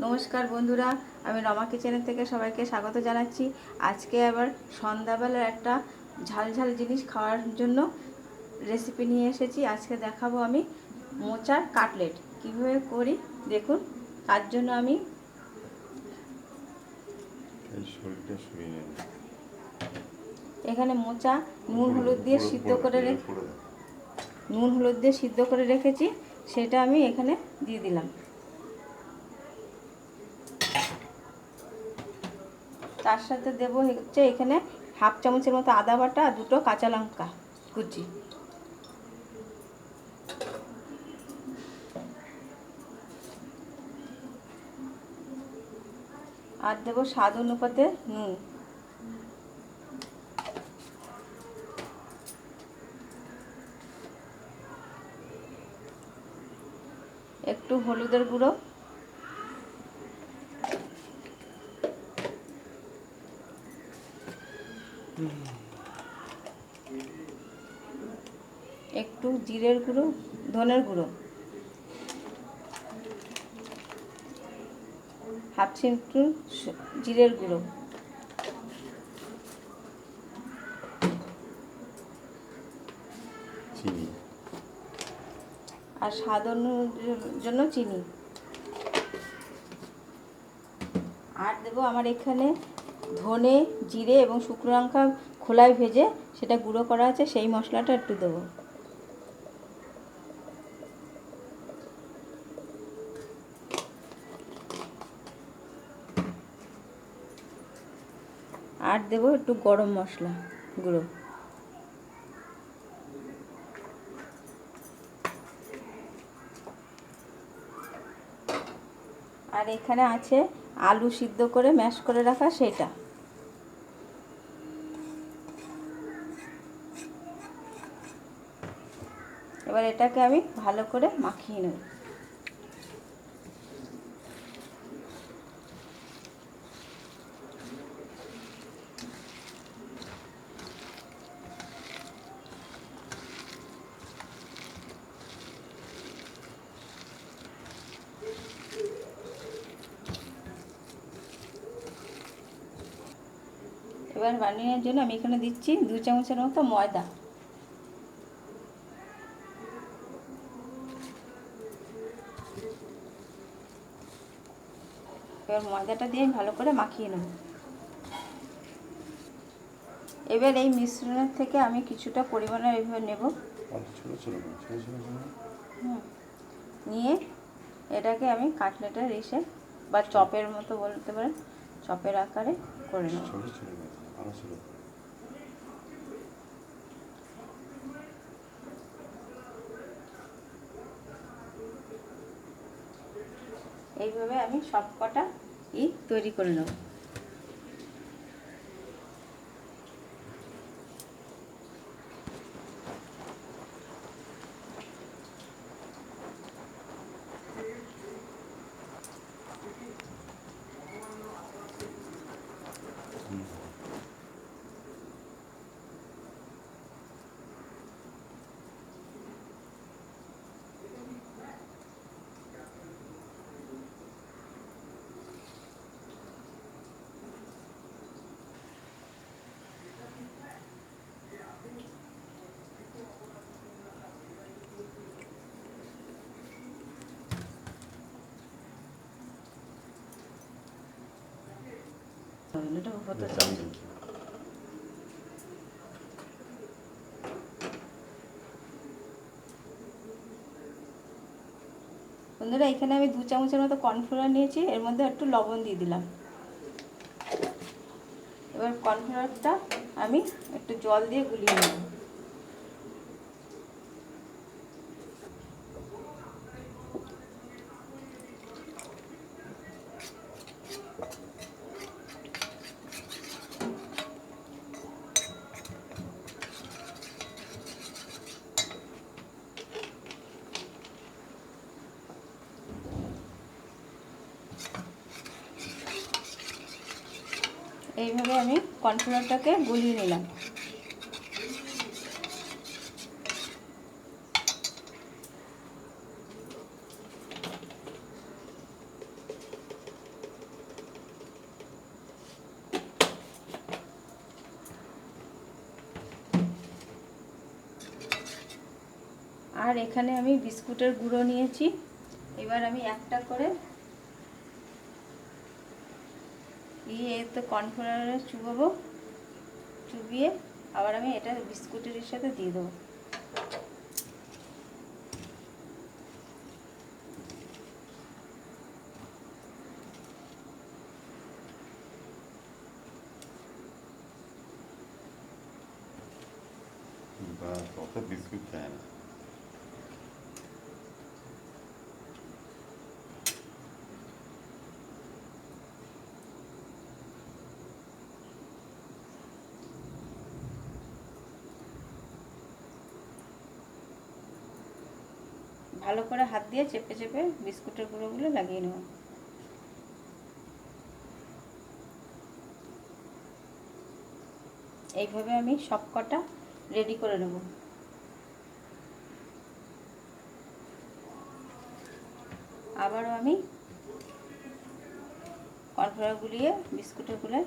নমস্কার বন্ধুরা, আমি রমা কিচেনের থেকে সবাইকে স্বাগত জানাচ্ছি। আজকে আবার সন্ধ্যাবেলার একটা ঝাল ঝাল জিনিস খাওয়ার জন্য রেসিপি নিয়ে এসেছি। আজকে দেখাবো আমি মোচার কাটলেট কীভাবে করি দেখুন। তার জন্য আমি এখানে মোচা নুন হলুদ দিয়ে সিদ্ধ করে রেখেছি, সেটা আমি এখানে দিয়ে দিলাম। তার সাথে দেবো হচ্ছে এখানে হাফ চামচের মতো আদা বাটা আর দুটো কাঁচা লঙ্কা কুচি। আর দেবো স্বাদ অনুপাতে নুন। একটু হলুদের গুঁড়ো, একটু জিরের গুঁড়ো, ধনের গুঁড়ো, হাফ চিমটি জিরের গুঁড়ো, চিনি আর স্বাদ জন্য চিনি। আর দেবো আমার এখানে ধনে, জিরে এবং শুকনো লঙ্কা খোলায় ভেজে সেটা গুঁড়ো করা আছে, সেই মশলাটা একটু দেবো। আর দেবো একটু গরম মশলা গুঁড়ো। আর এখানে আছে আলু সিদ্ধ করে ম্যাশ করে রাখা সেটা। এবার এটাকে আমি ভালো করে মাখিয়ে নেব। এবার বানিয়ে জন্য আমি এখানে দিচ্ছি 2 চামচের মতো ময়দা। এবার ময়দাটা দিয়ে আমি ভালো করে মাখিয়ে নেব। এবার এই মিশ্রণের থেকে আমি কিছুটা পরিমাণে এইভাবে নেব, নিয়ে এটাকে আমি কাটলেটের ইসে বা চপের মতো বলতে পারেন, চপের আকারে করে নেব। এইভাবে আমি সব কটা তৈরি করে নেব। বন্ধুরা, এখানে আমি 2 চামচের মতো কর্নফ্লাওয়ার নিয়েছি, এর মধ্যে একটু লবণ দিয়ে দিলাম। এবার কর্নফ্লাওয়ারটা আমি একটু জল দিয়ে গুলিয়ে নেব। এইভাবে আমি কর্নফ্লাওয়ারটাকে গুলিয়ে নিলাম। আর এখানে আমি বিস্কুটের গুঁড়ো নিয়েছি। এবার আমি একটা করে এতে কর্নফ্লাওয়ারে চুবাবো, চুবিয়ে আবার আমি এটা বিস্কুটের সাথে দিয়ে দেবো। অত বিস্কুট চায় না। ভালো করে হাত দিয়ে চেপে চেপে বিস্কুটের গুঁড়োগুলো লাগিয়ে নেব। এইভাবে আমি সব কটা রেডি করে নেব। আবারও আমি কর্নফ্লাওয়ার গুলিয়ে বিস্কুটের গুলোয়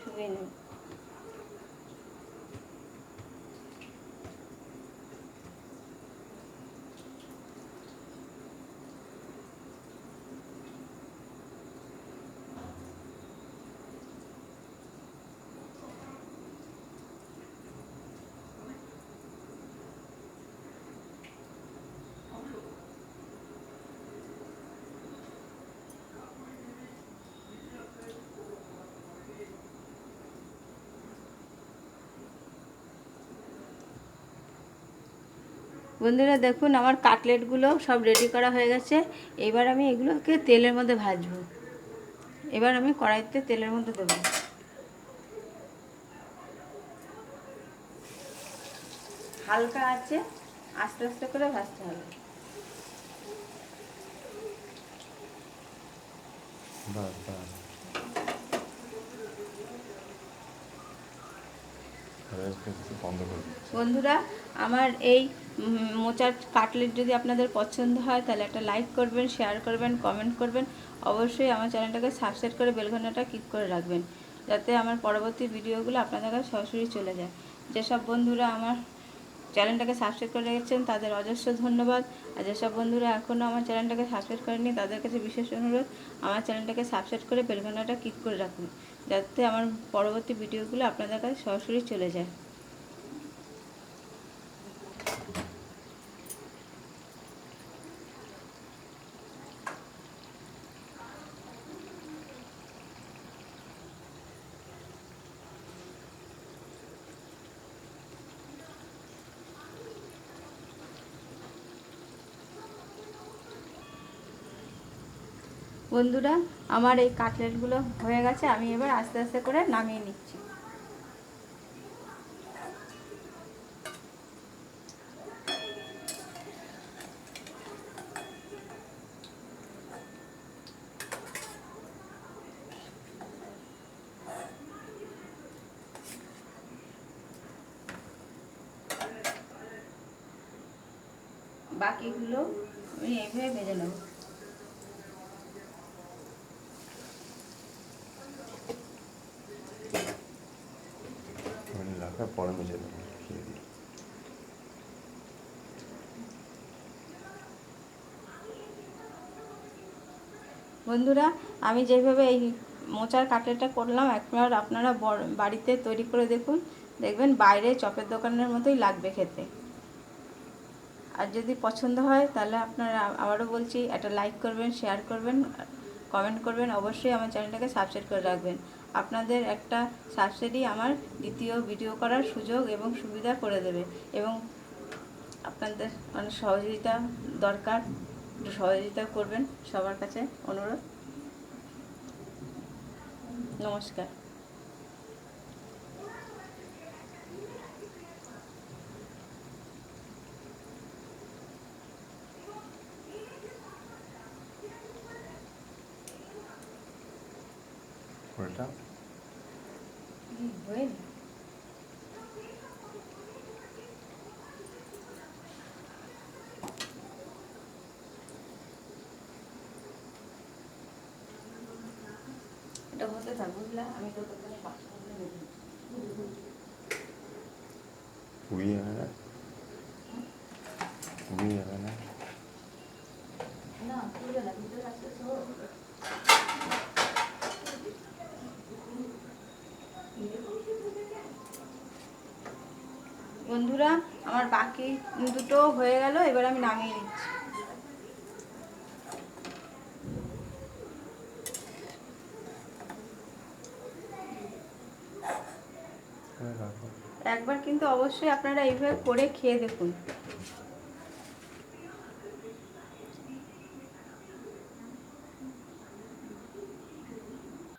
চুবিয়ে নেব। বন্ধুরা দেখুন, আমার কাটলেটগুলো সব রেডি করা হয়ে গেছে। এবার আমি এগুলোকে তেলের মধ্যে ভাজবো। এবার আমি কড়াইতে তেলের মধ্যে দেবো। হালকা আছে, আস্তে আস্তে করে ভাজতে হবে। বন্ধুরা, আমার এই মোচার কাটলেট যদি আপনাদের পছন্দ হয় তাহলে একটা লাইক করবেন, শেয়ার করবেন, কমেন্ট করবেন। অবশ্যই আমার চ্যানেলটাকে সাবস্ক্রাইব করে বেল ঘন্টাটা ক্লিক করে রাখবেন, যাতে আমার পরবর্তী ভিডিওগুলো আপনাদের কাছে সরাসরি চলে যায়। যেসব বন্ধুরা আমার চ্যানেলটাকে সাবস্ক্রাইব করে রেখেছেন তাদের অজস্র ধন্যবাদ। আর যেসব বন্ধুরা এখনও আমার চ্যানেলটাকে সাবস্ক্রাইব করেনি তাদের কাছে বিশেষ অনুরোধ, আমার চ্যানেলটাকে সাবস্ক্রাইব করে বেল ঘন্টাটা ক্লিক করে রাখুন, যাতে আমার পরবর্তী ভিডিওগুলো আপনাদের কাছে সরাসরি চলে যায়। বন্ধুরা, আমার এই কাটলেটগুলো হয়ে গেছে, আমি এবার আস্তে আস্তে করে নামিয়ে নিচ্ছি। বাকিগুলো আমি এইভাবে ভেজে নেব। পরে ভেজে নেব। বন্ধুরা, আমি যেভাবে এই মোচার কাটলেটটা করলাম একবার আপনারা বাড়িতে তৈরি করে দেখুন, দেখবেন বাইরে চপের দোকানের মতোই লাগবে খেতে। আর যদি পছন্দ হয় তাহলে আপনারা, আবারও বলছি, একটা লাইক করবেন, শেয়ার করবেন, কমেন্ট করবেন। অবশ্যই আমার চ্যানেলটাকে সাবস্ক্রাইব করে রাখবেন। আপনাদের একটা সাবস্ক্রাইবই আমার দ্বিতীয় ভিডিও করার সুযোগ এবং সুবিধা করে দেবে, এবং আপনাদের অনেক সহযোগিতা দরকার, একটু সহযোগিতা করবেন, সবার কাছে অনুরোধ। নমস্কার। ওটা এটা হতে থাক, বুঝলা? আমি তো পুড়িয়ে খুবই যাবে না। না খুলবে না, ভিতরে আছে তো। বন্ধুরা, আমার বাকি দুটো হয়ে গেল, এবার আমি নামিয়ে নিচ্ছি। একবার কিন্তু অবশ্যই আপনারা এইভাবে করে খেয়ে দেখুন।